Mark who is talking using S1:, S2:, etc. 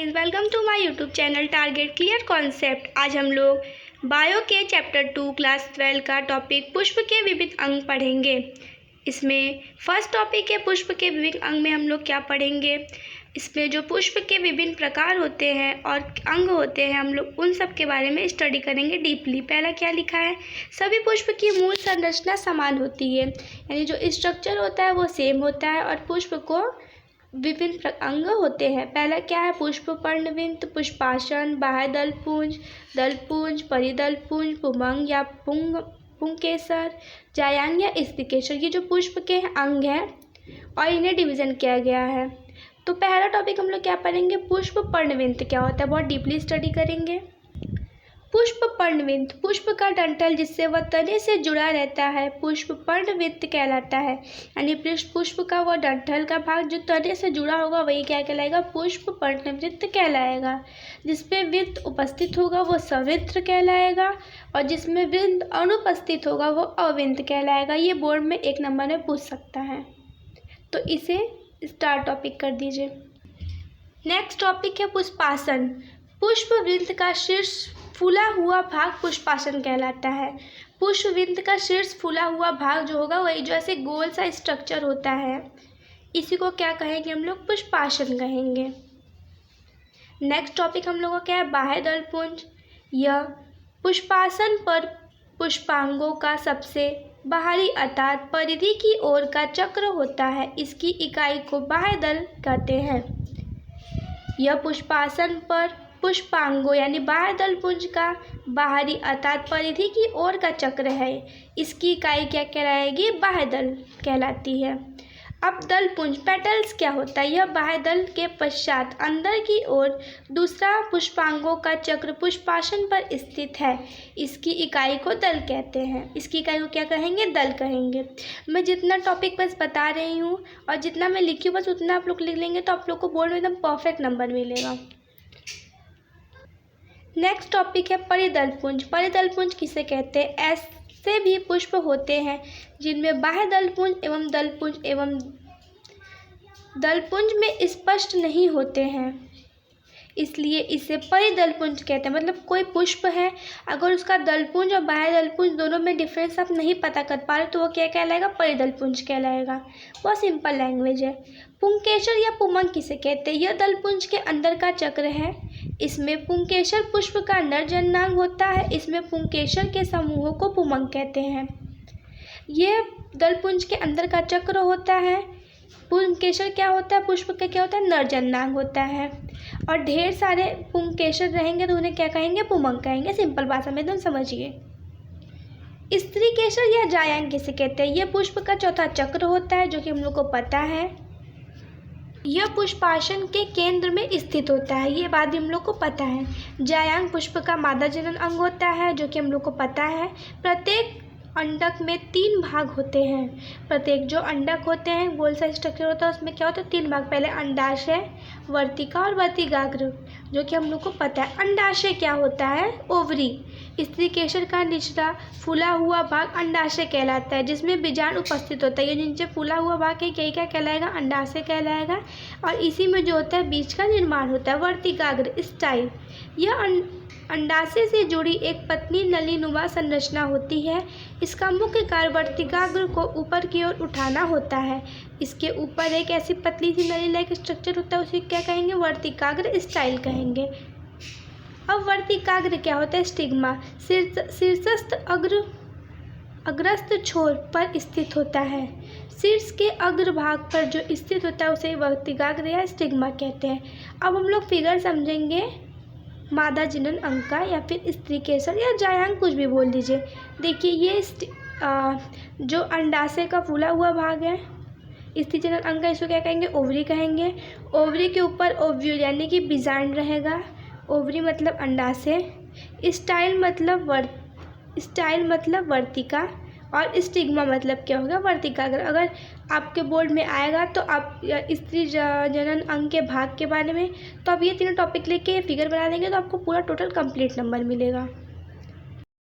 S1: Guys, welcome to my YouTube channel target clear concept. आज हम लोग बायो के चैप्टर 2 क्लास 12 का टॉपिक पुष्प के विविध अंग पढ़ेंगे। इसमें फर्स्ट टॉपिक है पुष्प के विविध अंग में हम लोग क्या पढ़ेंगे। इसमें जो पुष्प के विभिन्न प्रकार होते हैं और अंग होते हैं हम लोग उन सब के बारे में स्टडी करेंगे डीपली। पहला क्या लिखा है, सभी पुष्प की मूल संरचना समान होती है, यानी जो स्ट्रक्चर होता है वो सेम होता है और पुष्प को विभिन्न अंग होते हैं। पहला क्या है, पुष्प पर्णविंत, पुष्पासन, बाह्य दलपुंज, दलपुंज, परिदलपुंज, पुमंग या पुंकेसर, जायांग या स्त्रीकेसर। ये जो पुष्प के अंग हैं और इन्हें डिवीज़न किया गया है। तो पहला टॉपिक हम लोग क्या पढ़ेंगे, पुष्प पर्णविंत क्या होता है, बहुत डीपली स्टडी करेंगे। पुष्प पर्णविंत, पुष्प का डंठल जिससे वह तने से जुड़ा रहता है पुष्प पर्णविंत कहलाता है, यानी पुष्प का वह डंठल का भाग जो तने से जुड़ा होगा वही क्या कहलाएगा, पुष्प पर्णविंत कहलाएगा। जिसपे विंत उपस्थित होगा वो सविंत्र कहलाएगा और जिसमें विंत अनुपस्थित होगा वो अविंत कहलाएगा। ये बोर्ड में 1 नंबर में पूछ सकता है, तो इसे स्टार टॉपिक कर दीजिए। नेक्स्ट टॉपिक है पुष्पासन। पुष्पवृंत का शीर्ष फूला हुआ भाग पुष्पासन कहलाता है। पुष्पवृंत का शीर्ष फूला हुआ भाग जो होगा वही जो ऐसे गोल सा स्ट्रक्चर होता है, इसी को क्या कहेंगे हम लोग, पुष्पासन कहेंगे। नेक्स्ट टॉपिक हम लोगों का क्या है, बाह्य दलपुंज। यह पुष्पासन पर पुष्पांगों का सबसे बाहरी अर्थात परिधि की ओर का चक्र होता है, इसकी इकाई को बाह्य दल कहते हैं। यह पुष्पासन पर पुष्पांगों यानी बाह्य दलपुंज का बाहरी अर्थात परिधि की ओर का चक्र है, इसकी इकाई क्या कहलाएगी, बाह्य दल कहलाती है। अब दलपुंज पेटल्स क्या होता है, यह बाह्य दल के पश्चात अंदर की ओर दूसरा पुष्पांगों का चक्र पुष्पासन पर स्थित है, इसकी इकाई को दल कहते हैं। इसकी इकाई को क्या कहेंगे, दल कहेंगे। मैं जितना टॉपिक बस बता रही हूँ और जितना मैं लिखी हूँ बस उतना आप लोग लिख लेंगे तो आप लोग को बोर्ड में एकदम परफेक्ट नंबर मिलेगा। नेक्स्ट टॉपिक है परिदलपुंज। परिदलपुंज किसे कहते हैं, ऐसे भी पुष्प होते हैं जिनमें बाह्य दलपुंज एवं दलपुंज में स्पष्ट नहीं होते हैं, इसलिए इसे परिदलपुंज कहते हैं। मतलब कोई पुष्प है, अगर उसका दलपुंज और बाह्य दलपुंज दोनों में डिफरेंस आप नहीं पता कर पा रहे तो वो क्या कहलाएगा, परिदलपुंज कहलाएगा। बहुत सिंपल लैंग्वेज है। पुंकेसर या पुमंग किसे कहते हैं, यह दलपुंज के अंदर का चक्र है, इसमें पुंकेसर पुष्प का नर जननांग होता है, इसमें पुंकेसर के समूहों को पुमंग कहते हैं। यह दलपुंज के अंदर का चक्र होता है। पुंकेसर क्या होता है, पुष्प का क्या होता है, नर जननांग होता है और ढेर सारे पुंकेसर रहेंगे तो उन्हें क्या कहेंगे, पुमंग कहेंगे। सिंपल भाषा में एकदम समझिए। स्त्रीकेसर या जायांग किसे कहते हैं, यह पुष्प का चौथा चक्र होता है जो कि हम लोग को पता है। यह पुष्पासन के केंद्र में स्थित होता है, ये बात भी हम लोग को पता है। जायांग पुष्प का मादा जनन अंग होता है जो कि हम लोग को पता है। प्रत्येक अंडक में 3 भाग होते हैं। प्रत्येक जो अंडक होते हैं गोल सा स्ट्रक्चर होता है, उसमें क्या होता है, 3 भाग। पहले अंडाशय, वर्तिका और वर्तिकाग्र जो कि हम लोग को पता है। अंडाशय क्या होता है, ओवरी। स्त्रीकेसर का निचला फूला हुआ भाग अंडाशय कहलाता है, जिसमें बीजाणु उपस्थित होता है। ये नीचे फूला हुआ भाग है यही क्या कहलाएगा, अंडाशय कहलाएगा और इसी में जो होता है बीज का निर्माण होता है। वर्तिकाग्र स्टाइल, यह अंडाशय से जुड़ी एक पतली नलीनुमा संरचना होती है। इसका मुख्य कार्य वर्तिकाग्र को ऊपर की ओर उठाना होता है। इसके ऊपर एक ऐसी पतली सी नली लाइक स्ट्रक्चर होता है, उसे क्या कहेंगे, वर्तिकाग्र स्टाइल कहेंगे। अब वर्तिकाग्र क्या होता है, स्टिग्मा शीर्षस्थ अग्रस्त छोर पर स्थित होता है। शीर्ष के अग्रभाग पर जो स्थित होता है उसे वर्तिकाग्र या स्टिग्मा कहते हैं। अब हम लोग फिगर समझेंगे मादा जनन अंग का या फिर स्त्रीकेसर या जायांग, कुछ भी बोल दीजिए। देखिए ये जो अंडाशय का फूला हुआ भाग है स्त्री जनन अंग का, इसको क्या कहेंगे, ओवरी कहेंगे। ओवरी के ऊपर ओव्यूल यानी कि बीजांड रहेगा। ओवरी मतलब अंडाशय, स्टाइल मतलब वर्तिका और स्टिग्मा मतलब क्या होगा, वर्तिकाग्र। अगर आपके बोर्ड में आएगा तो आप स्त्री जनन अंग के भाग के बारे में तो आप ये तीनों टॉपिक लेके फिगर बना लेंगे तो आपको पूरा टोटल कंप्लीट नंबर मिलेगा।